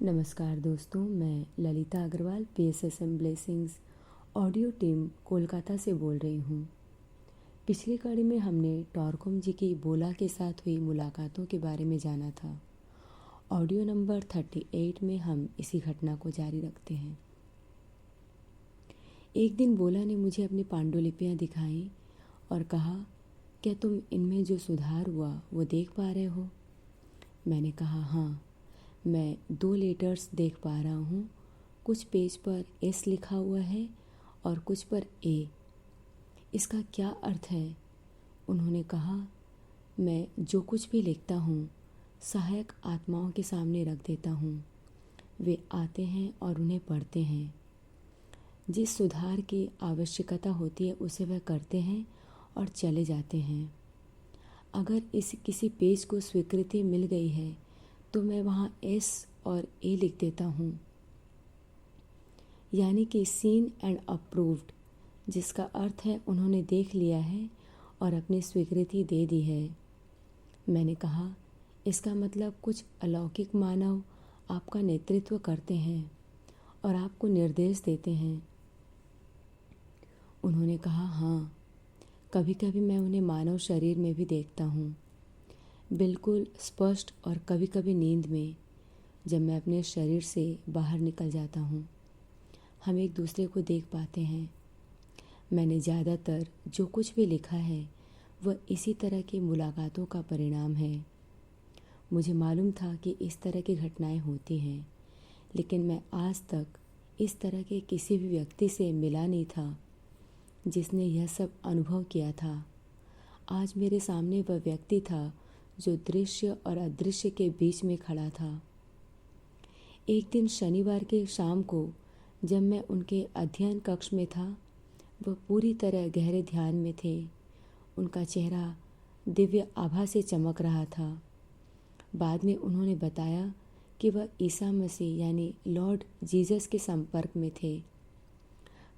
नमस्कार दोस्तों, मैं Lalita Agarwal PSSM blessings audio team Kolkata से बोल रही हूँ। पिछली कड़ी में हमने टॉरकोम जी की बोला के साथ हुई मुलाकातों के बारे में जाना था। ऑडियो नंबर 38 में हम इसी घटना को जारी रखते हैं। एक दिन बोला ने मुझे अपनी पांडुलिपियाँ दिखाई और कहा, क्या तुम इनमें जो सुधार हुआ वो देख पा रहे हो? मैंने कहा, हाँ, मैं 2 लेटर्स देख पा रहा हूँ। कुछ पेज पर S लिखा हुआ है और कुछ पर A। इसका क्या अर्थ है? उन्होंने कहा, मैं जो कुछ भी लिखता हूँ सहायक आत्माओं के सामने रख देता हूँ। वे आते हैं और उन्हें पढ़ते हैं। जिस सुधार की आवश्यकता होती है उसे वह करते हैं और चले जाते हैं। अगर किसी पेज को स्वीकृति मिल गई है तो मैं वहाँ S और A लिख देता हूँ, यानी कि सीन एंड अप्रूव्ड, जिसका अर्थ है उन्होंने देख लिया है और अपनी स्वीकृति दे दी है। मैंने कहा, इसका मतलब कुछ अलौकिक मानव आपका नेतृत्व करते हैं और आपको निर्देश देते हैं। उन्होंने कहा, हाँ, कभी कभी मैं उन्हें मानव शरीर में भी देखता हूँ, बिल्कुल स्पष्ट, और कभी कभी नींद में, जब मैं अपने शरीर से बाहर निकल जाता हूँ। हम एक दूसरे को देख पाते हैं। मैंने ज़्यादातर जो कुछ भी लिखा है वह इसी तरह की मुलाकातों का परिणाम है। मुझे मालूम था कि इस तरह की घटनाएं होती हैं, लेकिन मैं आज तक इस तरह के किसी भी व्यक्ति से मिला नहीं था जिसने यह सब अनुभव किया था। आज मेरे सामने वह व्यक्ति था जो दृश्य और अदृश्य के बीच में खड़ा था। एक दिन शनिवार के शाम को जब मैं उनके अध्ययन कक्ष में था, वह पूरी तरह गहरे ध्यान में थे। उनका चेहरा दिव्य आभा से चमक रहा था। बाद में उन्होंने बताया कि वह ईसा मसीह यानी लॉर्ड जीसस के संपर्क में थे।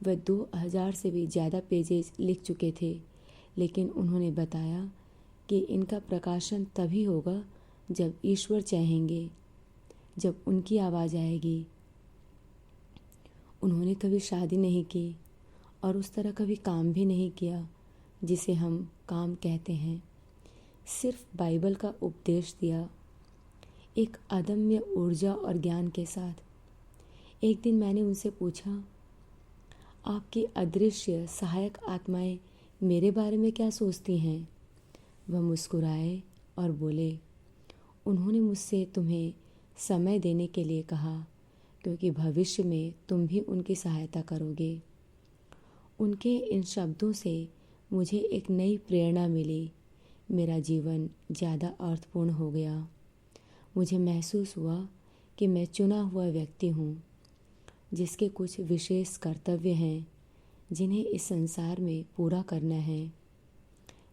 वह 2000 से भी ज़्यादा पेजेज लिख चुके थे, लेकिन उन्होंने बताया कि इनका प्रकाशन तभी होगा जब ईश्वर चाहेंगे, जब उनकी आवाज़ आएगी। उन्होंने कभी शादी नहीं की और उस तरह कभी काम भी नहीं किया जिसे हम काम कहते हैं। सिर्फ बाइबल का उपदेश दिया, एक अदम्य ऊर्जा और ज्ञान के साथ। एक दिन मैंने उनसे पूछा, आपकी अदृश्य सहायक आत्माएं मेरे बारे में क्या सोचती हैं? वह मुस्कुराए और बोले, उन्होंने मुझसे तुम्हें समय देने के लिए कहा, क्योंकि भविष्य में तुम भी उनकी सहायता करोगे। उनके इन शब्दों से मुझे एक नई प्रेरणा मिली। मेरा जीवन ज़्यादा अर्थपूर्ण हो गया। मुझे महसूस हुआ कि मैं चुना हुआ व्यक्ति हूँ, जिसके कुछ विशेष कर्तव्य हैं जिन्हें इस संसार में पूरा करना है।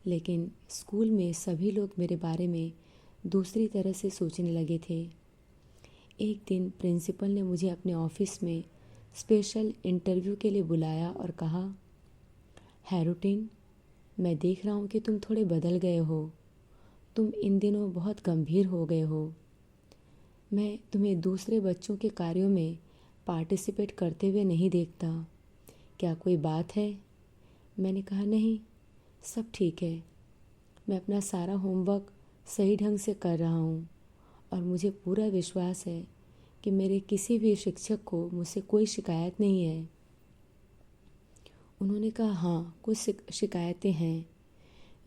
लेकिन स्कूल में सभी लोग मेरे बारे में दूसरी तरह से सोचने लगे थे। एक दिन प्रिंसिपल ने मुझे अपने ऑफिस में स्पेशल इंटरव्यू के लिए बुलाया और कहा, हैरोटिन, मैं देख रहा हूँ कि तुम थोड़े बदल गए हो। तुम इन दिनों बहुत गंभीर हो गए हो। मैं तुम्हें दूसरे बच्चों के कार्यों में पार्टिसिपेट करते हुए नहीं देखता। क्या कोई बात है? मैंने कहा, नहीं, सब ठीक है। मैं अपना सारा होमवर्क सही ढंग से कर रहा हूँ और मुझे पूरा विश्वास है कि मेरे किसी भी शिक्षक को मुझसे कोई शिकायत नहीं है। उन्होंने कहा, हाँ, कुछ शिकायतें हैं।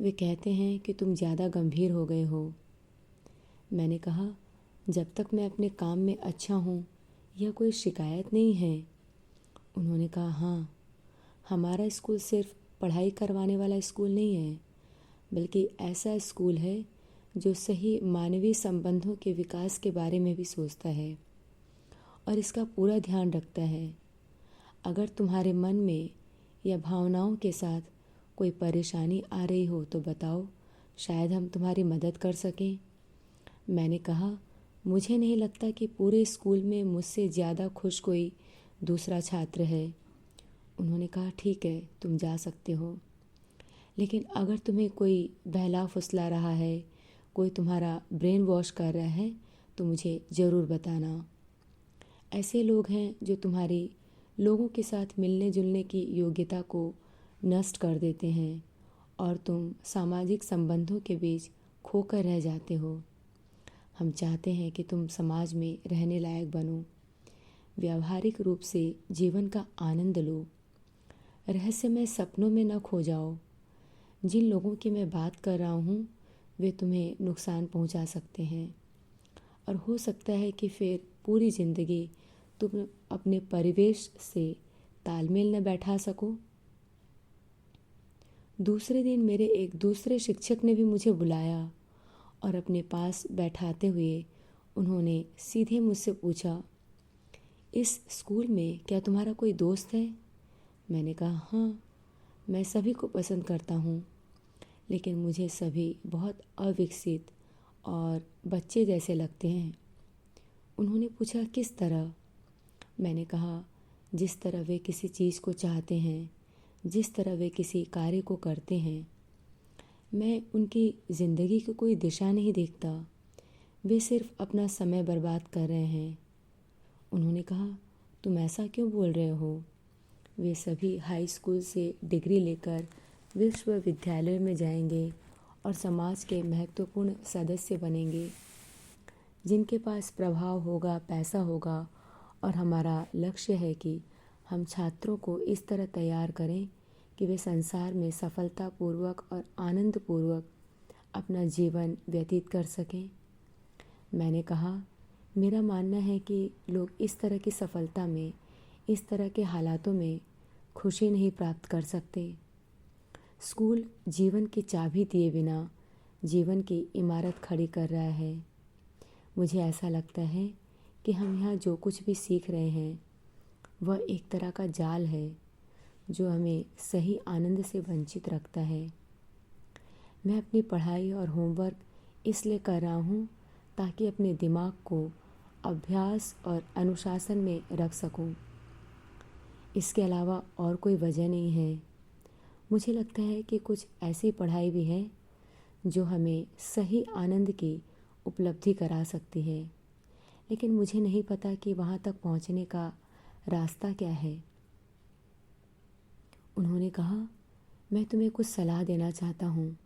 वे कहते हैं कि तुम ज़्यादा गंभीर हो गए हो। मैंने कहा, जब तक मैं अपने काम में अच्छा हूँ यह कोई शिकायत नहीं है। उन्होंने कहा, हाँ, हमारा स्कूल सिर्फ पढ़ाई करवाने वाला स्कूल नहीं है, बल्कि ऐसा स्कूल है जो सही मानवीय संबंधों के विकास के बारे में भी सोचता है और इसका पूरा ध्यान रखता है। अगर तुम्हारे मन में या भावनाओं के साथ कोई परेशानी आ रही हो तो बताओ, शायद हम तुम्हारी मदद कर सकें। मैंने कहा, मुझे नहीं लगता कि पूरे स्कूल में मुझसे ज़्यादा खुश कोई दूसरा छात्र है। उन्होंने कहा, ठीक है, तुम जा सकते हो, लेकिन अगर तुम्हें कोई बहला फुसला रहा है, कोई तुम्हारा ब्रेन वॉश कर रहा है, तो मुझे ज़रूर बताना। ऐसे लोग हैं जो तुम्हारी लोगों के साथ मिलने जुलने की योग्यता को नष्ट कर देते हैं और तुम सामाजिक संबंधों के बीच खोकर रह जाते हो। हम चाहते हैं कि तुम समाज में रहने लायक बनो, व्यावहारिक रूप से जीवन का आनंद लो, रहस्यमय सपनों में न खो जाओ। जिन लोगों की मैं बात कर रहा हूँ वे तुम्हें नुकसान पहुँचा सकते हैं और हो सकता है कि फिर पूरी ज़िंदगी तुम अपने परिवेश से तालमेल न बैठा सको। दूसरे दिन मेरे एक दूसरे शिक्षक ने भी मुझे बुलाया और अपने पास बैठाते हुए उन्होंने सीधे मुझसे पूछा, इस स्कूल में क्या तुम्हारा कोई दोस्त है? मैंने कहा, हाँ, मैं सभी को पसंद करता हूँ, लेकिन मुझे सभी बहुत अविकसित और बच्चे जैसे लगते हैं। उन्होंने पूछा, किस तरह? मैंने कहा, जिस तरह वे किसी चीज़ को चाहते हैं, जिस तरह वे किसी कार्य को करते हैं। मैं उनकी ज़िंदगी की कोई दिशा नहीं देखता, वे सिर्फ अपना समय बर्बाद कर रहे हैं। उन्होंने कहा, तुम ऐसा क्यों बोल रहे हो? वे सभी हाई स्कूल से डिग्री लेकर विश्वविद्यालय में जाएंगे और समाज के महत्वपूर्ण सदस्य बनेंगे, जिनके पास प्रभाव होगा, पैसा होगा। और हमारा लक्ष्य है कि हम छात्रों को इस तरह तैयार करें कि वे संसार में सफलतापूर्वक और आनंदपूर्वक अपना जीवन व्यतीत कर सकें। मैंने कहा, मेरा मानना है कि लोग इस तरह की सफलता में, इस तरह के हालातों में खुशी नहीं प्राप्त कर सकते। स्कूल जीवन की चाबी दिए बिना जीवन की इमारत खड़ी कर रहा है। मुझे ऐसा लगता है कि हम यहाँ जो कुछ भी सीख रहे हैं वह एक तरह का जाल है जो हमें सही आनंद से वंचित रखता है। मैं अपनी पढ़ाई और होमवर्क इसलिए कर रहा हूँ ताकि अपने दिमाग को अभ्यास और अनुशासन में रख सकूँ। इसके अलावा और कोई वजह नहीं है। मुझे लगता है कि कुछ ऐसी पढ़ाई भी है जो हमें सही आनंद की उपलब्धि करा सकती है, लेकिन मुझे नहीं पता कि वहाँ तक पहुँचने का रास्ता क्या है। उन्होंने कहा, मैं तुम्हें कुछ सलाह देना चाहता हूँ।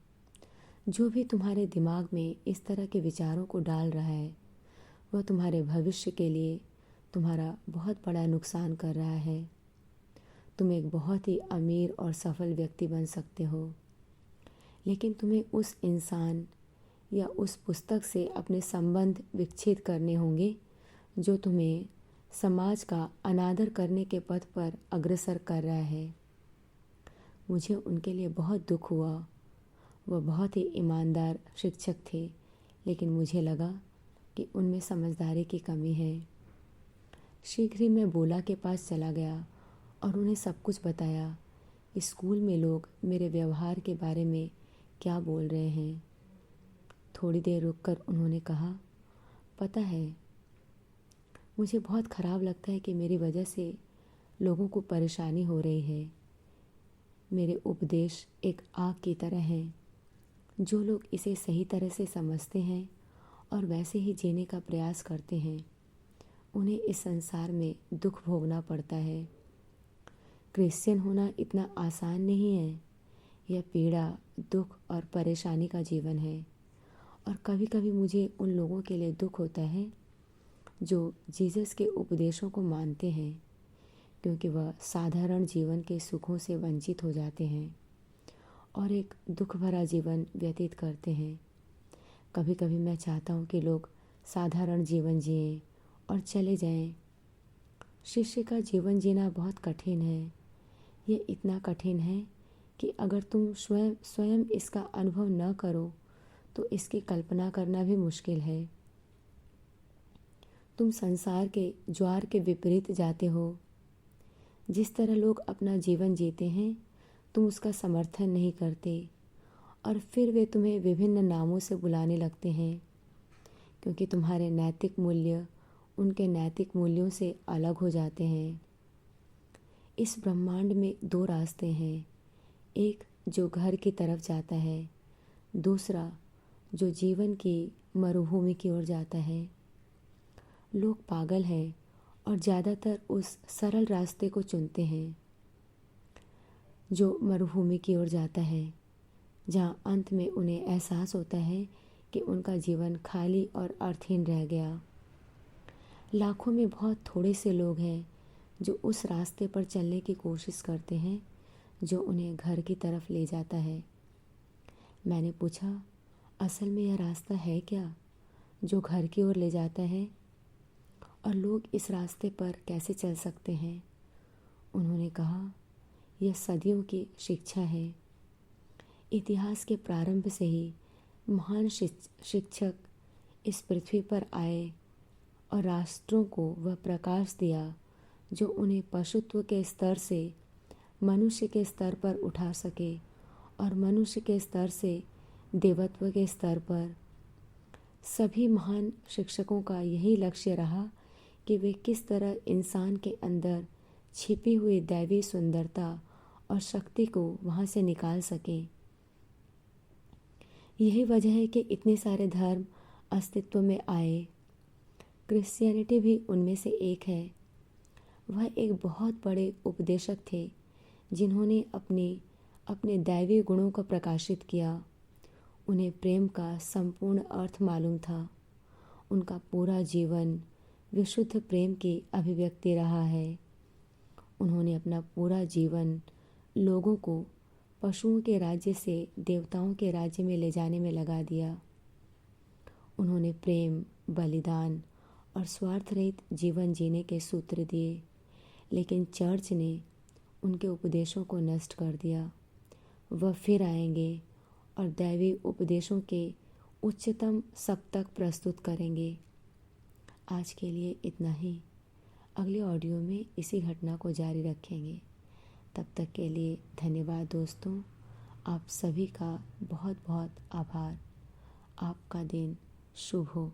जो भी तुम्हारे दिमाग में इस तरह के विचारों को डाल रहा है वह तुम्हारे भविष्य के लिए तुम्हारा बहुत बड़ा नुकसान कर रहा है। तुम एक बहुत ही अमीर और सफल व्यक्ति बन सकते हो, लेकिन तुम्हें उस इंसान या उस पुस्तक से अपने संबंध विच्छेद करने होंगे जो तुम्हें समाज का अनादर करने के पथ पर अग्रसर कर रहा है। मुझे उनके लिए बहुत दुख हुआ। वह बहुत ही ईमानदार शिक्षक थे, लेकिन मुझे लगा कि उनमें समझदारी की कमी है। शीघ्र ही मैं बोला के पास चला गया और उन्हें सब कुछ बताया। स्कूल में लोग मेरे व्यवहार के बारे में क्या बोल रहे हैं। थोड़ी देर रुककर उन्होंने कहा, पता है, मुझे बहुत ख़राब लगता है कि मेरी वजह से लोगों को परेशानी हो रही है। मेरे उपदेश एक आग की तरह हैं। जो लोग इसे सही तरह से समझते हैं और वैसे ही जीने का प्रयास करते हैं, उन्हें इस संसार में दुख भोगना पड़ता है। क्रिश्चियन होना इतना आसान नहीं है। यह पीड़ा, दुख और परेशानी का जीवन है। और कभी कभी मुझे उन लोगों के लिए दुख होता है जो जीसस के उपदेशों को मानते हैं, क्योंकि वह साधारण जीवन के सुखों से वंचित हो जाते हैं और एक दुख भरा जीवन व्यतीत करते हैं। कभी कभी मैं चाहता हूँ कि लोग साधारण जीवन जिएं और चले जाएं। शिष्य का जीवन जीना बहुत कठिन है। यह इतना कठिन है कि अगर तुम स्वयं स्वयं इसका अनुभव न करो तो इसकी कल्पना करना भी मुश्किल है। तुम संसार के ज्वार के विपरीत जाते हो। जिस तरह लोग अपना जीवन जीते हैं तुम उसका समर्थन नहीं करते और फिर वे तुम्हें विभिन्न नामों से बुलाने लगते हैं, क्योंकि तुम्हारे नैतिक मूल्य उनके नैतिक मूल्यों से अलग हो जाते हैं। इस ब्रह्मांड में दो रास्ते हैं, एक जो घर की तरफ जाता है, दूसरा जो जीवन की मरुभूमि की ओर जाता है। लोग पागल हैं और ज़्यादातर उस सरल रास्ते को चुनते हैं जो मरुभूमि की ओर जाता है, जहाँ अंत में उन्हें एहसास होता है कि उनका जीवन खाली और अर्थहीन रह गया। लाखों में बहुत थोड़े से लोग हैं जो उस रास्ते पर चलने की कोशिश करते हैं जो उन्हें घर की तरफ ले जाता है। मैंने पूछा, असल में यह रास्ता है क्या जो घर की ओर ले जाता है, और लोग इस रास्ते पर कैसे चल सकते हैं? उन्होंने कहा, यह सदियों की शिक्षा है। इतिहास के प्रारंभ से ही महान शिक्षक इस पृथ्वी पर आए और राष्ट्रों को वह प्रकाश दिया जो उन्हें पशुत्व के स्तर से मनुष्य के स्तर पर उठा सके और मनुष्य के स्तर से देवत्व के स्तर पर। सभी महान शिक्षकों का यही लक्ष्य रहा कि वे किस तरह इंसान के अंदर छिपी हुई दैवी सुंदरता और शक्ति को वहाँ से निकाल सकें। यही वजह है कि इतने सारे धर्म अस्तित्व में आए। क्रिश्चियनिटी भी उनमें से एक है। वह एक बहुत बड़े उपदेशक थे जिन्होंने अपने दैवी गुणों को प्रकाशित किया। उन्हें प्रेम का संपूर्ण अर्थ मालूम था। उनका पूरा जीवन विशुद्ध प्रेम की अभिव्यक्ति रहा है। उन्होंने अपना पूरा जीवन लोगों को पशुओं के राज्य से देवताओं के राज्य में ले जाने में लगा दिया। उन्होंने प्रेम, बलिदान और स्वार्थ रहित जीवन जीने के सूत्र दिए, लेकिन चर्च ने उनके उपदेशों को नष्ट कर दिया। वह फिर आएंगे और दैवी उपदेशों के उच्चतम सप्तक प्रस्तुत करेंगे। आज के लिए इतना ही। अगले ऑडियो में इसी घटना को जारी रखेंगे। तब तक के लिए धन्यवाद दोस्तों। आप सभी का बहुत बहुत आभार। आपका दिन शुभ हो।